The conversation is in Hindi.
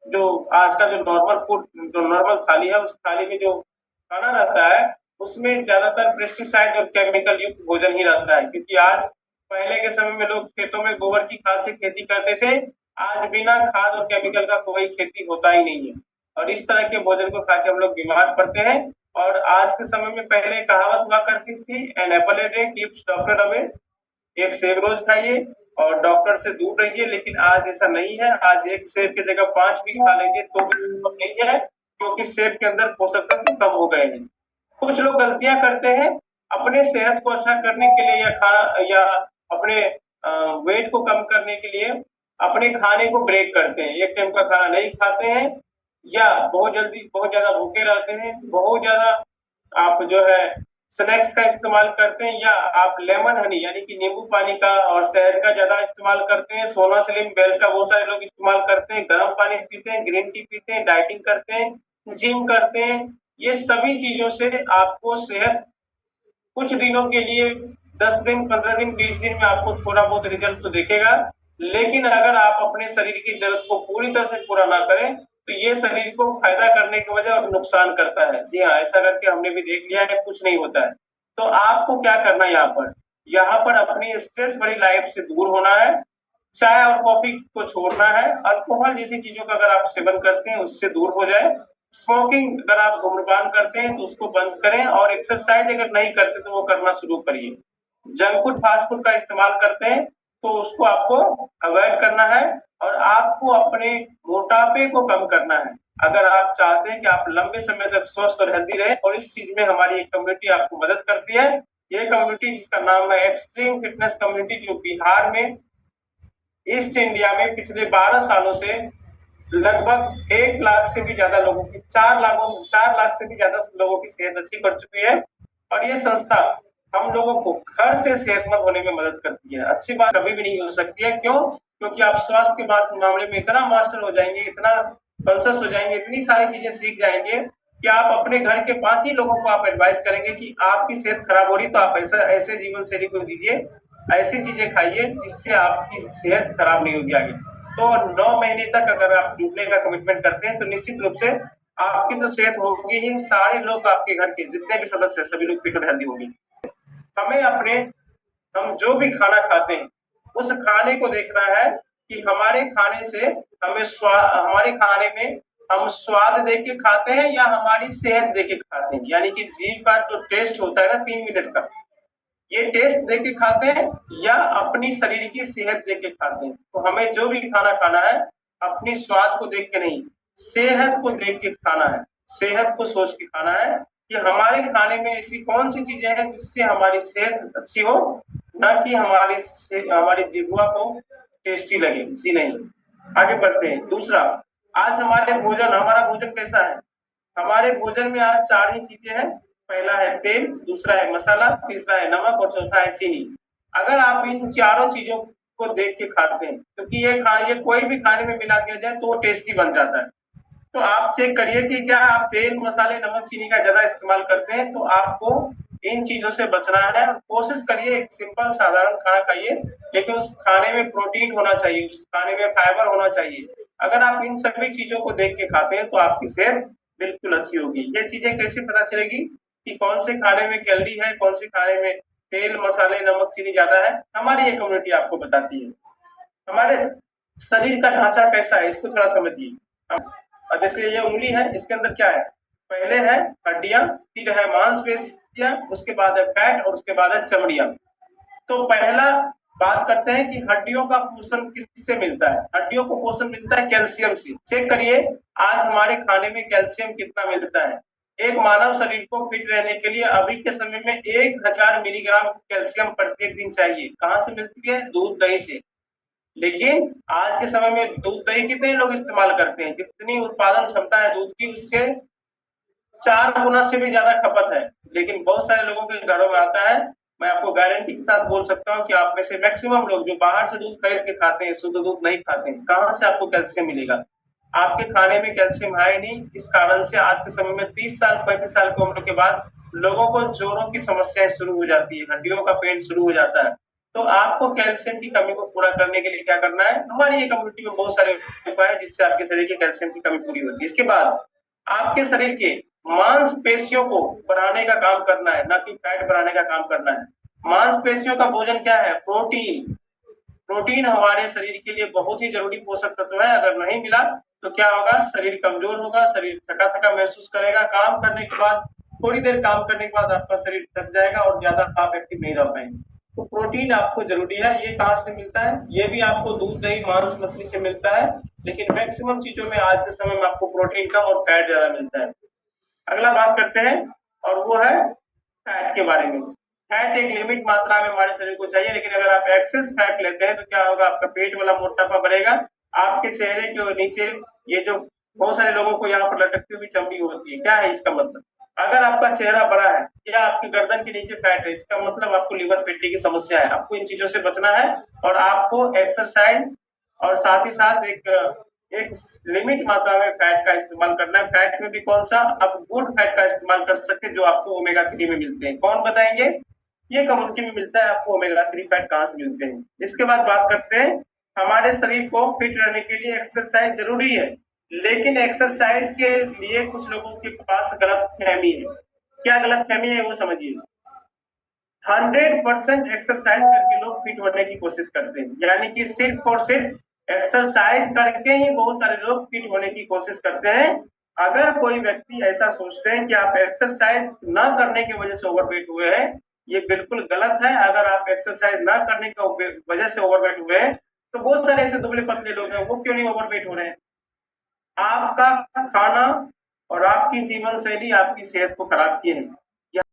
जो आज का जो नॉर्मल फूड, जो नॉर्मल थाली है, उस थाली में जो खाना रहता है उसमें ज्यादातर पेस्टिसाइड और केमिकल युक्त भोजन ही रहता है। क्योंकि आज, पहले के समय में लोग खेतों में गोबर की खाद से खेती करते थे, आज बिना खाद और केमिकल का कोई खेती होता ही नहीं है। और इस तरह के भोजन को खा के हम लोग बीमार पड़ते हैं। और आज के समय में पहले कहावत हुआ करती थी, an apple a day keeps doctor away, एक सेब रोज खाइए और डॉक्टर से दूर रहिए। लेकिन आज ऐसा नहीं है, आज एक सेब की जगह 5 भी खा लेंगे तो भी संभव नहीं है, क्योंकि सेब के अंदर पोषक तत्व कम हो गए हैं। कुछ लोग गलतियां करते हैं अपने सेहत को अच्छा करने के लिए, या अपने वेट को कम करने के लिए अपने खाने को ब्रेक करते हैं, एक टाइम का खाना नहीं खाते हैं, या बहुत ज्यादा भूखे रहते हैं, बहुत ज्यादा आप जो है स्नैक्स का इस्तेमाल करते हैं, या आप लेमन हनी यानी कि नींबू पानी का और शहद का ज्यादा इस्तेमाल करते हैं, सोना सलीम बेल का बहुत सारे लोग इस्तेमाल करते हैं, गर्म पानी पीते हैं, ग्रीन टी पीते हैं, डाइटिंग करते हैं, जिम करते हैं। ये सभी चीजों से आपको सेहत कुछ दिनों के लिए, 10 दिन, 15 दिन, 20 दिन में आपको थोड़ा बहुत रिजल्ट तो दिखेगा। लेकिन अगर आप अपने शरीर की जरूरत को पूरी तरह से पूरा ना करें तो ये शरीर को फायदा करने के वजह और नुकसान करता है। जी हाँ, ऐसा करके हमने भी देख लिया है, कुछ नहीं होता है। तो आपको क्या करना है यहाँ पर अपनी स्ट्रेस भरी लाइफ से दूर होना है, चाय और कॉफी को छोड़ना है, अल्कोहल जैसी चीजों का अगर आप सेवन करते हैं उससे दूर हो जाए, स्मोकिंग अगर आप धूम्रपान करते हैं तो उसको बंद करें, और एक्सरसाइज अगर नहीं करते तो वो करना शुरू करिए। जंक फूड, फास्ट फूड का इस्तेमाल करते हैं तो उसको आपको अवॉइड करना है, और आपको अपने मोटापे को कम करना है। अगर आप चाहते हैं कि आप लंबे समय तक स्वस्थ और हेल्दी रहे, और इस चीज में हमारी एक कम्युनिटी आपको मदद करती है। ये कम्युनिटी जिसका नाम है एक्सट्रीम फिटनेस कम्युनिटी, जो बिहार में ईस्ट इंडिया में पिछले 12 सालों से लगभग 1 लाख से भी ज्यादा लोगों की, 4 लाख से भी ज्यादा लोगों की सेहत अच्छी कर चुकी है। और ये संस्था हम लोगों को घर से सेहतमंद होने में मदद करती है। अच्छी बात कभी भी नहीं हो सकती है, क्यों? क्योंकि आप स्वास्थ्य के मामले में इतना मास्टर हो जाएंगे, इतना कॉन्शियस हो जाएंगे, इतनी सारी चीजें सीख जाएंगे कि आप अपने घर के 5 ही लोगों को आप एडवाइस करेंगे कि आपकी सेहत खराब हो रही तो आप ऐसा ऐसे जीवन शैली को दीजिए, ऐसी चीजें खाइए जिससे आपकी सेहत खराब नहीं होगी आगे। तो 9 महीने तक अगर आप जुड़ने का कमिटमेंट करते हैं तो निश्चित रूप से आपकी तो सेहत होगी ही, सारे लोग आपके घर के जितने भी सदस्य हैं सभी लोग फिट और हेल्दी होंगे। हमें अपने, हम जो भी खाना खाते हैं उस खाने को देखना है कि हमारे खाने से हमारे खाने में हम स्वाद देख के खाते हैं या हमारी सेहत देख के खाते हैं। यानी कि जीभ का जो टेस्ट होता है ना 3 मिनट का, ये टेस्ट देख के खाते हैं या अपनी शरीर की सेहत देख के खाते हैं। तो हमें जो भी खाना खाना है अपनी स्वाद को देख के नहीं, सेहत को देख के खाना है, सेहत को सोच के खाना है कि हमारे खाने में ऐसी कौन सी चीजें हैं जिससे हमारी सेहत अच्छी हो, ना कि हमारी जिह्वा को टेस्टी लगे। जी नहीं, आगे बढ़ते हैं। दूसरा, आज हमारा भोजन कैसा है? हमारे भोजन में आज 4 ही चीजें हैं। पहला है तेल, दूसरा है मसाला, तीसरा है नमक और चौथा है चीनी। अगर आप इन चारों चीजों को देख के खाते हैं, क्योंकि ये कोई भी खाने में मिला दिया जाए तो वो टेस्टी बन जाता है। तो आप चेक करिए कि क्या आप तेल, मसाले, नमक, चीनी का ज्यादा इस्तेमाल करते हैं। तो आपको इन चीजों से बचना है। कोशिश करिए एक सिंपल साधारण खाना खाइए, लेकिन उस खाने में प्रोटीन होना चाहिए, उस खाने में फाइबर होना चाहिए। अगर आप इन सभी चीजों को देख के खाते हैं तो आपकी सेहत बिल्कुल अच्छी होगी। ये चीजें कैसे पता चलेगी कि कौन से खाने में कैलोरी है, कौन से खाने में तेल, मसाले, नमक, चीनी ज्यादा है? हमारी ये कम्युनिटी आपको बताती है। हमारे शरीर का ढांचा कैसा है इसको थोड़ा समझिए। और जैसे ये उंगली है, इसके अंदर क्या है? पहले है हड्डियां, फिर है मांसपेशियां, उसके बाद है फैट और उसके बाद है चमड़ियां। तो पहला बात करते हैं कि हड्डियों का पोषण किससे मिलता है? हड्डियों को पोषण मिलता है कैल्शियम से। चेक करिए आज हमारे खाने में कैल्शियम कितना मिलता है। एक मानव शरीर को फिट रहने के लिए अभी के समय में 1000 मिलीग्राम कैल्शियम प्रत्येक दिन चाहिए। कहाँ से मिलती है? दूध दही से। लेकिन आज के समय में दूध दही कितने लोग इस्तेमाल करते हैं? जितनी उत्पादन क्षमता है दूध की, उससे 4 गुना से भी ज्यादा खपत है। लेकिन बहुत सारे लोगों के घरों में आता है, मैं आपको गारंटी के साथ बोल सकता हूँ कि आप में से मैक्सिमम लोग जो बाहर से दूध खरीद के खाते हैं, शुद्ध दूध नहीं खाते हैं। कहाँ से आपको कैल्शियम मिलेगा? आपके खाने में कैल्शियम है नहीं। इस कारण से आज के समय में 30 साल 35 साल की उम्र के बाद लोगों को जोड़ों की समस्याएं शुरू हो जाती है, हड्डियों का पेन शुरू हो जाता है। तो आपको कैल्शियम की कमी को पूरा करने के लिए क्या करना है, हमारी ये कम्युनिटी में बहुत सारे उपाय है जिससे आपके शरीर की कैल्शियम की कमी पूरी होती है। इसके बाद आपके शरीर के मांसपेशियों को बढ़ाने का काम करना है, ना कि फैट बढ़ाने का काम करना है। मांसपेशियों का भोजन क्या है, प्रोटीन। प्रोटीन हमारे शरीर के लिए बहुत ही जरूरी पोषक तत्व है, अगर नहीं मिला तो क्या होगा, शरीर कमजोर होगा, शरीर थका थका महसूस करेगा, काम करने के बाद थोड़ी देर काम करने के बाद आपका शरीर थक जाएगा और ज्यादा आप एक्टिव नहीं रह पाएंगे। तो प्रोटीन आपको जरूरी है। ये कहाँ से मिलता है, ये भी आपको दूध, दही, मांस, मछली से मिलता है, लेकिन मैक्सिमम चीजों में आज के समय में आपको प्रोटीन कम और फैट ज्यादा मिलता है। अगला बात करते हैं और वो है फैट के बारे में। फैट एक लिमिट मात्रा में हमारे शरीर को चाहिए, लेकिन अगर आप एक्सेस फैट लेते हैं तो क्या होगा, आपका पेट वाला मोटापा बढ़ेगा, आपके चेहरे के नीचे ये जो बहुत सारे लोगों को यहाँ पर लटकती हुई चमड़ी होती है, क्या है इसका मतलब, अगर आपका चेहरा बड़ा है या आपकी गर्दन के नीचे फैट है, इसका मतलब आपको लीवर पेटी की समस्या है। आपको इन चीजों से बचना है और आपको एक्सरसाइज और साथ ही साथ एक लिमिट मात्रा में फैट का इस्तेमाल करना है। फैट में भी कौन सा, आप गुड फैट का इस्तेमाल कर सकते हैं जो आपको ओमेगा 3 में मिलते हैं। कौन बताएंगे, ये कम्युनिटी में मिलता है आपको ओमेगा 3 फैट कहाँ से मिलते हैं। इसके बाद बात करते हैं, हमारे शरीर को फिट रहने के लिए एक्सरसाइज जरूरी है, लेकिन एक्सरसाइज के लिए कुछ लोगों के पास गलत फहमी है। क्या गलत फहमी है वो समझिए। 100% एक्सरसाइज करके लोग फिट होने की कोशिश करते हैं, यानी कि सिर्फ और सिर्फ एक्सरसाइज करके ही बहुत सारे लोग फिट होने की कोशिश करते हैं। अगर कोई व्यक्ति ऐसा सोचते हैं कि आप एक्सरसाइज ना करने की वजह से ओवरवेट हुए हैं, ये बिल्कुल गलत है। अगर आप एक्सरसाइज ना करने की वजह से ओवरवेट हुए हैं तो बहुत सारे ऐसे दुबले पतले लोग हैं, वो क्यों नहीं ओवरवेट हो रहे हैं, आपका खाना और आपकी जीवन शैली आपकी सेहत को खराब किए हैं।